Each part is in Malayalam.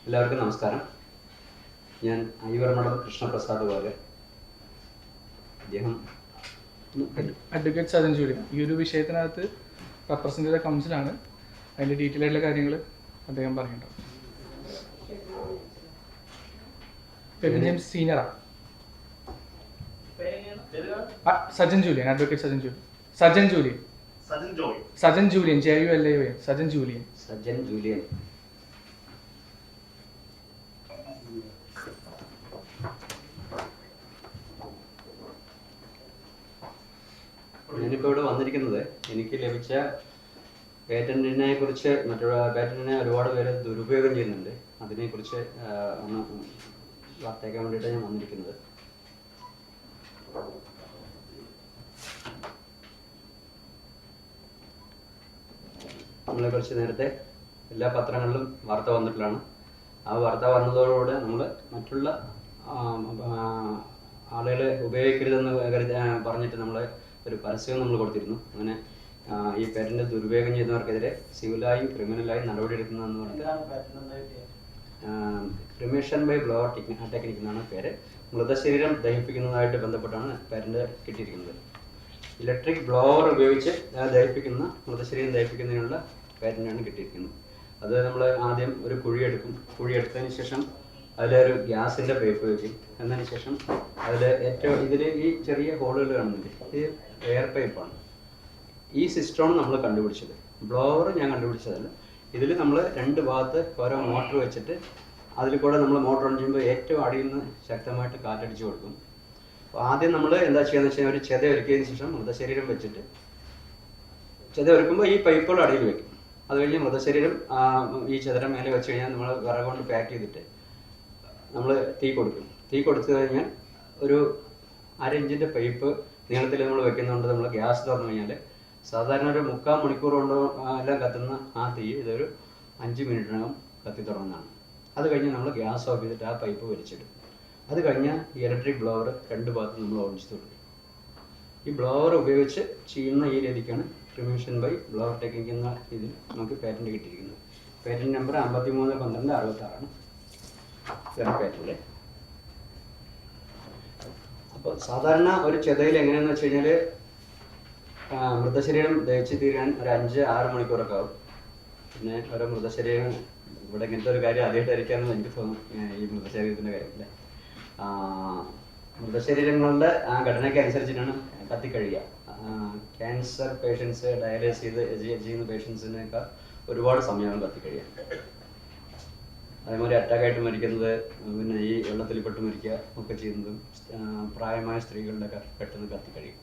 എല്ലാവർക്കും നമസ്കാരം. ഞാൻ ഐവർമഠം കൃഷ്ണപ്രസാദ് വാര്യർ. അദ്ദേഹം അഡ്വക്കേറ്റ് സജൻ ജൂലിയ ഈ ഒരു വിഷയത്തിനകത്ത് റെപ്രസെൻ്റ് ചെയ്ത കൗൺസിലാണ്. അതിൻ്റെ ഡീറ്റെയിൽ ആയിട്ടുള്ള കാര്യങ്ങൾ അദ്ദേഹം പറയുന്നുണ്ടാവും. ഫെബിൻ ജെയിംസ് സീനിയറാണ്. Sajan Julian, advocate Sajan Julian. Sajan Julian, Sajan Julian, JULIAN, Sajan Julian. ഞാനിപ്പോൾ ഇവിടെ വന്നിരിക്കുന്നത് എനിക്ക് ലഭിച്ച പേറ്റന്റിനെ കുറിച്ച് മറ്റുള്ള പേറ്റന്റിനെ ഒരുപാട് പേര് ദുരുപയോഗം ചെയ്യുന്നുണ്ട്. അതിനെക്കുറിച്ച് ഒന്ന് വാർത്തയ്ക്കാൻ വേണ്ടിയിട്ടാണ് ഞാൻ വന്നിരിക്കുന്നത്. നമ്മളെക്കുറിച്ച് നേരത്തെ എല്ലാ പത്രങ്ങളിലും വാർത്ത വന്നിട്ടുള്ളതാണ്. ആ വാർത്ത വന്നതോടുകൂടെ നമ്മൾ മറ്റുള്ള ആളുകളെ ഉപയോഗിക്കരുതെന്ന് പറഞ്ഞിട്ട് നമ്മൾ ഒരു പരസ്യവും നമ്മൾ കൊടുത്തിരുന്നു. അങ്ങനെ ഈ പേറ്റന്റ് ദുരുപയോഗം ചെയ്യുന്നവർക്കെതിരെ സിവിലായും ക്രിമിനലായും നടപടിയെടുക്കുന്നതെന്ന് പറഞ്ഞിട്ട് ക്രിമേഷൻ ബൈ ബ്ലോവർ ടെക്നിക് എന്നാണ് പേര്. മൃതശരീരം ദഹിപ്പിക്കുന്നതായിട്ട് ബന്ധപ്പെട്ടാണ് പേറ്റന്റ് കിട്ടിയിരിക്കുന്നത്. ഇലക്ട്രിക് ബ്ലോവർ ഉപയോഗിച്ച് മൃതശരീരം ദഹിപ്പിക്കുന്നതിനുള്ള പേറ്റന്റാണ് കിട്ടിയിരിക്കുന്നത്. അത് നമ്മൾ ആദ്യം ഒരു കുഴിയെടുത്തതിന് ശേഷം അതിലൊരു ഗ്യാസിൻ്റെ പൈപ്പ് വെക്കും. എന്നതിന് ശേഷം ഇതിൽ ഈ ചെറിയ ഹോളുകൾ കാണുന്നുണ്ട്, ഇത് എയർ പൈപ്പാണ്. ഈ സിസ്റ്റമാണ് നമ്മൾ കണ്ടുപിടിച്ചത്. ബ്ലോവർ ഞാൻ കണ്ടുപിടിച്ചതല്ല. ഇതിൽ നമ്മൾ രണ്ട് ഭാഗത്ത് ഓരോ മോട്ടർ വെച്ചിട്ട് അതിൽ കൂടെ നമ്മൾ മോട്ടർ ഓൺ ചെയ്യുമ്പോൾ ഏറ്റവും അടിയിൽ നിന്ന് ശക്തമായിട്ട് കാറ്റടിച്ച് കൊടുക്കും. അപ്പോൾ ആദ്യം നമ്മൾ എന്താ ചെയ്യുകയെന്ന് വെച്ചാൽ ഒരു ചെത ഒരുക്കിയതിന് ശേഷം മൃതശരീരം വെച്ചിട്ട് ചെത ഒരുക്കുമ്പോൾ ഈ പൈപ്പുകൾ അടിയിൽ വെക്കും. അത് കഴിഞ്ഞ് മൃതശരീരം ഈ ചെതയുടെ മേലെ വെച്ച് കഴിഞ്ഞാൽ നമ്മൾ വിറക് കൊണ്ട് പാക്ക് ചെയ്തിട്ട് നമ്മൾ തീ കൊടുത്തു കഴിഞ്ഞാൽ ഒരു 1/2 ഇഞ്ചിൻ്റെ പൈപ്പ് നീളത്തിൽ നമ്മൾ വെക്കുന്നുണ്ട്. നമ്മൾ ഗ്യാസ് തുറന്നു കഴിഞ്ഞാൽ സാധാരണ ഒരു 3/4 മണിക്കൂർ കൊണ്ട് എല്ലാം കത്തുന്ന ആ തീ ഇതൊരു 5 മിനിറ്റിനകം കത്തി തുടങ്ങുന്നതാണ്. അത് കഴിഞ്ഞ് നമ്മൾ ഗ്യാസ് ഓഫ് ചെയ്തിട്ട് ആ പൈപ്പ് വലിച്ചിടും. അത് കഴിഞ്ഞാൽ ഈ ഇലക്ട്രിക് ബ്ലോവർ രണ്ട് ഭാഗത്ത് നമ്മൾ ഓടിച്ചു തുടങ്ങും. ഈ ബ്ലോവർ ഉപയോഗിച്ച് ചെയ്യുന്ന ഈ രീതിക്കാണ് ക്രിമേഷൻ ബൈ ബ്ലോവർ ടെക്നിക് എന്ന ഇതിൽ നമുക്ക് പേറ്റന്റ് കിട്ടിയിരിക്കുന്നത്. പേറ്റന്റ് നമ്പർ 531266 ഇതാണ് പേറ്റന്റ്. അപ്പോൾ സാധാരണ ഒരു ചെതയിൽ എങ്ങനെയാണെന്ന് വെച്ച് കഴിഞ്ഞാൽ മൃതശരീരം ദഹിച്ച് തീരാൻ ഒരു 5-6 മണിക്കൂറൊക്കെ ആവും. പിന്നെ ഓരോ മൃതശരീരം ഇവിടെ ഇങ്ങനത്തെ ഒരു കാര്യം ആദ്യമായിട്ടായിരിക്കാമെന്ന് എനിക്ക് തോന്നുന്നു. ഈ മൃതശരീരത്തിൻ്റെ കാര്യത്തിൽ മൃതശരീരങ്ങളുടെ ആ ഘടനയ്ക്ക് അനുസരിച്ചിട്ടാണ് കത്തിക്കഴിയുക. ക്യാൻസർ പേഷ്യൻസ്, ഡയാലിസിസ് ചെയ്യുന്ന പേഷ്യൻസിനൊക്കെ ഒരുപാട് സമയമാണ് കത്തിക്കഴിയാൻ. അതേമാതിരി അറ്റാക്കായിട്ട് മരിക്കുന്നത്, പിന്നെ ഈ വെള്ളത്തിൽപ്പെട്ട് മരിക്കുക ഒക്കെ ചെയ്യുന്നതും പ്രായമായ സ്ത്രീകളുടെയൊക്കെ പെട്ടെന്ന് കത്തിക്കഴിയും.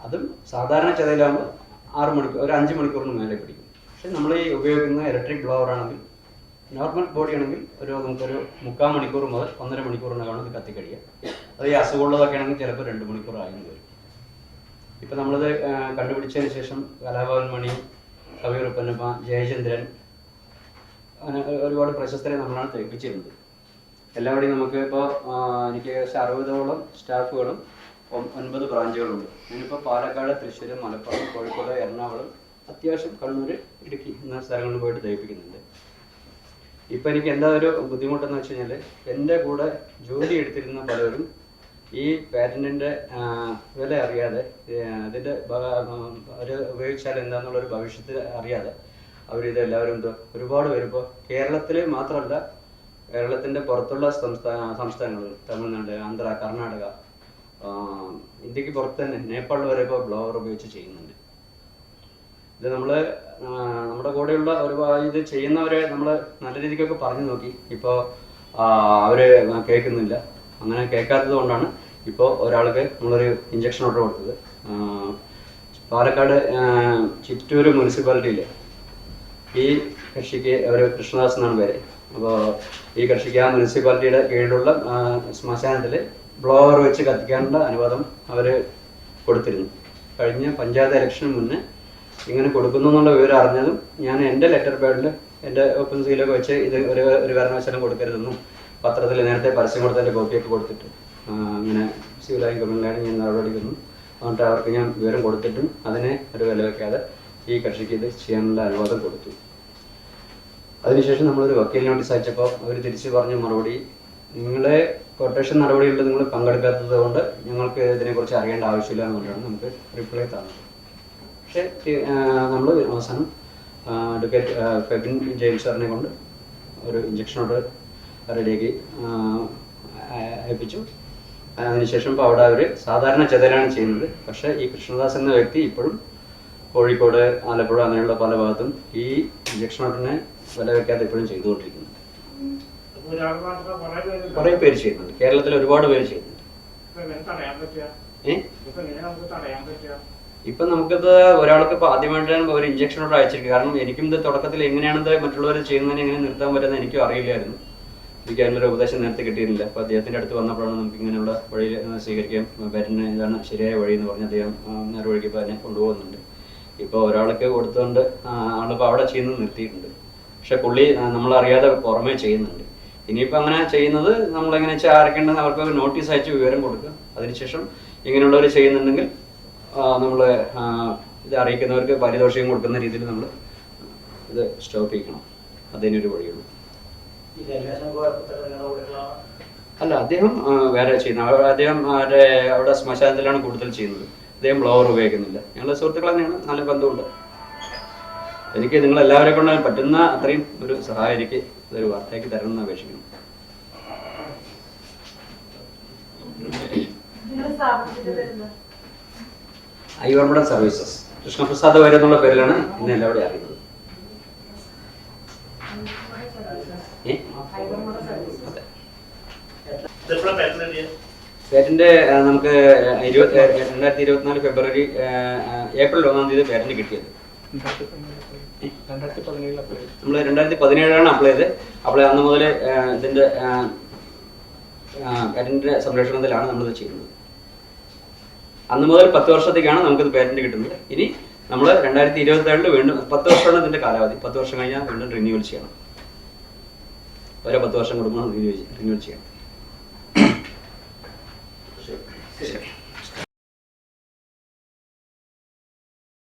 അതും സാധാരണ ചെതയിലാകുമ്പോൾ 6 മണിക്കൂർ, ഒരു 5 മണിക്കൂറിന് മേലെ പിടിക്കും. പക്ഷെ നമ്മൾ ഈ ഉപയോഗിക്കുന്ന ഇലക്ട്രിക് ബ്ലോവർ ആണെങ്കിൽ, നോർമൽ ബോഡി ആണെങ്കിൽ നമുക്കൊരു 3/4 മണിക്കൂർ മുതൽ 1.5 മണിക്കൂറിനകം ഇത് കത്തിക്കഴിയുക. അത് ഈ അസുഖമുള്ളതൊക്കെ ആണെങ്കിൽ ചിലപ്പോൾ 2 മണിക്കൂർ ആയെന്ന് വരും. ഇപ്പം നമ്മളിത് കണ്ടുപിടിച്ചതിന് ശേഷം കലാഭവൻ മണി, കവി ഉപ്പന്നപ്പ, ജയചന്ദ്രൻ, അങ്ങനെ ഒരുപാട് പ്രശസ്തരെ നമ്മളാണ് തേപ്പിച്ചിരുന്നത്. എല്ലാവരുടെയും നമുക്ക് ഇപ്പോൾ എനിക്ക് ഏകദേശം 60ഓളം സ്റ്റാഫുകളും 9 ബ്രാഞ്ചുകളുണ്ട്. ഞാനിപ്പോൾ പാലക്കാട്, തൃശ്ശൂർ, മലപ്പുറം, കോഴിക്കോട്, എറണാകുളം, അത്യാവശ്യം കണ്ണൂർ, ഇടുക്കി എന്ന സ്ഥലങ്ങളിൽ പോയിട്ട് തേപ്പിക്കുന്നുണ്ട്. ഇപ്പം എനിക്ക് എന്താ ഒരു ബുദ്ധിമുട്ടെന്ന് വെച്ച് കഴിഞ്ഞാൽ എൻ്റെ കൂടെ ജോലി എടുത്തിരുന്ന പലരും ഈ പാറ്റന്റിൻ്റെ വില അറിയാതെ, അതിൻ്റെ അവർ ഉപയോഗിച്ചാൽ എന്താണെന്നുള്ളൊരു ഭവിഷ്യത്തിൽ അറിയാതെ അവരിത് എല്ലാവരും ഒരുപാട് പേരിപ്പോൾ കേരളത്തിൽ മാത്രമല്ല, കേരളത്തിൻ്റെ പുറത്തുള്ള സംസ്ഥാനങ്ങൾ, തമിഴ്നാട്, ആന്ധ്ര, കർണാടക, ഇന്ത്യക്ക് പുറത്ത് തന്നെ നേപ്പാളിൽ വരെ ഇപ്പോൾ ബ്ലോവർ ഉപയോഗിച്ച് ചെയ്യുന്നുണ്ട്. ഇത് നമ്മുടെ കൂടെയുള്ള ഇത് ചെയ്യുന്നവരെ നമ്മൾ നല്ല രീതിക്കൊക്കെ പറഞ്ഞു നോക്കി. ഇപ്പോൾ അവർ കേൾക്കുന്നില്ല. അങ്ങനെ കേൾക്കാത്തത് കൊണ്ടാണ് ഇപ്പോൾ ഒരാൾക്ക് നമ്മളൊരു ഇഞ്ചക്ഷൻ ഓർഡർ കൊടുത്തത്. പാലക്കാട് ചിറ്റൂർ മുനിസിപ്പാലിറ്റിയിൽ ഈ കൃഷിക്ക് അവർ കൃഷ്ണദാസ് എന്നാണ് പേര്. അപ്പോൾ ഈ കൃഷിക്ക് ആ മുനിസിപ്പാലിറ്റിയുടെ കീഴിലുള്ള ശ്മശാനത്തിൽ ബ്ലോവർ വെച്ച് കത്തിക്കാനുള്ള അനുവാദം അവർ കൊടുത്തിരുന്നു. കഴിഞ്ഞ പഞ്ചായത്ത് ഇലക്ഷന് മുന്നേ ഇങ്ങനെ കൊടുക്കുന്നു എന്നുള്ള വിവരം അറിഞ്ഞതും ഞാൻ എൻ്റെ ലെറ്റർ പാഡിൽ എൻ്റെ ഓപ്പൺ സീലൊക്കെ വെച്ച് ഇത് ഒരു കാരണവശാലും കൊടുക്കരുതെന്നും പത്രത്തിൽ നേരത്തെ പരസ്യം കൊടുത്തതിൻ്റെ കോപ്പിയൊക്കെ കൊടുത്തിട്ട് അങ്ങനെ സിവിലായും ക്രിമിനലായും ഞാൻ നടപടിക്കുന്നു. എന്നിട്ട് അവർക്ക് ഞാൻ വിവരം കൊടുത്തിട്ടും അതിനെ ഒരു വില വയ്ക്കാതെ ഈ കൃഷിക്ക് ഇത് ചെയ്യാനുള്ള അനുവാദം കൊടുത്തു. അതിനുശേഷം നമ്മളൊരു വക്കീൽ നോട്ടീസ് അയച്ചപ്പോൾ അവർ തിരിച്ച് പറഞ്ഞ മറുപടി, നിങ്ങളെ കൊട്ടേഷൻ നടപടികളിൽ നിങ്ങൾ പങ്കെടുക്കാത്തത് കൊണ്ട് ഞങ്ങൾക്ക് ഇതിനെക്കുറിച്ച് അറിയേണ്ട ആവശ്യമില്ല എന്ന് പറഞ്ഞാണ് നമുക്ക് റിപ്ലൈ തന്നത്. പക്ഷേ നമ്മൾ അവസാനം അഡ്വക്കേറ്റ് ഫെബിൻ ജെയിംസ് സാറിനെ കൊണ്ട് ഒരു ഇഞ്ചക്ഷൻ ഓർഡർ റെഡിയാക്കി ഏൽപ്പിച്ചു. അതിനുശേഷം ഇപ്പോൾ അവിടെ അവർ സാധാരണ ചെതലാണ് ചെയ്യുന്നത്. പക്ഷേ ഈ കൃഷ്ണദാസ് എന്ന വ്യക്തി ഇപ്പോഴും കോഴിക്കോട്, ആലപ്പുഴ അങ്ങനെയുള്ള പല ഭാഗത്തും ഈ ഇഞ്ചക്ഷൻ ഓർഡറിനെ വില വെക്കാതെ ഇപ്പോഴും ചെയ്തുകൊണ്ടിരിക്കുന്നു. കുറേ പേര് ചെയ്യുന്നുണ്ട്, കേരളത്തിൽ ഒരുപാട് പേര് ചെയ്യുന്നുണ്ട്. ഇപ്പൊ നമുക്കിത് ഒരാൾക്ക് ഇപ്പൊ ആദ്യമായിട്ടാണ് ഒരു ഇഞ്ചക്ഷൻ ഓർഡർ അയച്ചിരിക്കുക. കാരണം എനിക്കും ഇത് തുടക്കത്തിൽ എങ്ങനെയാണിത് മറ്റുള്ളവർ ചെയ്യുന്നതിന് എങ്ങനെ നിർത്താൻ പറ്റുന്നത് എനിക്കും അറിയില്ലായിരുന്നു. എനിക്ക് അതിനൊരു ഉപദേശം നേരത്തെ കിട്ടിയിരുന്നില്ല. അപ്പോൾ അദ്ദേഹത്തിൻ്റെ അടുത്ത് വന്നപ്പോഴാണ് നമുക്ക് ഇങ്ങനെയുള്ള വഴി സ്വീകരിക്കാം, പേരന് ഇതാണ് ശരിയായ വഴി എന്ന് പറഞ്ഞ് അദ്ദേഹം നേർവഴിക്ക് ഇപ്പോൾ അതിനെ കൊണ്ടുപോകുന്നുണ്ട്. ഇപ്പോൾ ഒരാൾക്ക് കൊടുത്തുകൊണ്ട് ആളിപ്പോൾ അവിടെ ചെയ്യുന്നത് നിർത്തിയിട്ടുണ്ട്. പക്ഷെ പുള്ളി നമ്മളറിയാതെ പുറമേ ചെയ്യുന്നുണ്ട്. ഇനിയിപ്പോൾ അങ്ങനെ ചെയ്യുന്നത് നമ്മളെങ്ങനെ വെച്ചാൽ ആരൊക്കെയുണ്ടെന്ന് അവർക്ക് നോട്ടീസ് അയച്ച് വിവരം കൊടുക്കുക. അതിനുശേഷം ഇങ്ങനെയുള്ളവർ ചെയ്യുന്നുണ്ടെങ്കിൽ നമ്മൾ ഇത് അറിയിക്കുന്നവർക്ക് പാരിതോഷികം കൊടുക്കുന്ന രീതിയിൽ നമ്മൾ ഇത് സ്റ്റോപ്പ് ചെയ്യണം. അതിനൊരു വഴിയുള്ളൂ. അല്ല, അദ്ദേഹം വേറെ ചെയ്യുന്നത്. അദ്ദേഹം അവിടെ ശ്മശാനത്തിലാണ് കൂടുതൽ ചെയ്യുന്നത്. അദ്ദേഹം ബ്ലോവർ ഉപയോഗിക്കുന്നില്ല. ഞങ്ങളുടെ സുഹൃത്തുക്കൾ തന്നെയാണ്, നല്ല ബന്ധമുണ്ട്. എനിക്ക് നിങ്ങളെല്ലാവരെ കൊണ്ട് പറ്റുന്ന അത്രയും ഒരു സഹായം എനിക്ക് ഇതൊരു വാർത്തയാക്കി തരണമെന്ന് അപേക്ഷിക്കുന്നു. ഐവർമഡ സർവീസസ്, കൃഷ്ണപ്രസാദ് വരെ എന്നുള്ള പേരിലാണ് ഇന്ന് എല്ലാവരും അറിയുന്നത്. പേറ്റന്റ് നമുക്ക് 2024 ഫെബ്രുവരി ഏപ്രിൽ 1-ാം തീയതി പേറ്റന്റ് കിട്ടിയത്. നമ്മൾ 2017 അപ്ലൈ ചെയ്ത് അന്ന് മുതൽ ഇതിന്റെ പേറ്റന്റിന്റെ സംരക്ഷണത്തിലാണ് നമ്മളിത് ചെയ്യുന്നത്. അന്ന് മുതൽ 10 വർഷത്തേക്കാണ് നമുക്കിത് പേറ്റന്റ് കിട്ടുന്നത്. ഇനി നമ്മൾ 2027 വീണ്ടും 10 വർഷമാണ് ഇതിന്റെ കാലാവധി. 10 വർഷം കഴിഞ്ഞാൽ വീണ്ടും റിന്യൂവൽ ചെയ്യണം. ഓരോ 10 വർഷം കൂടുമ്പോൾ റിന്യൂവൽ ചെയ്യണം. ശരി.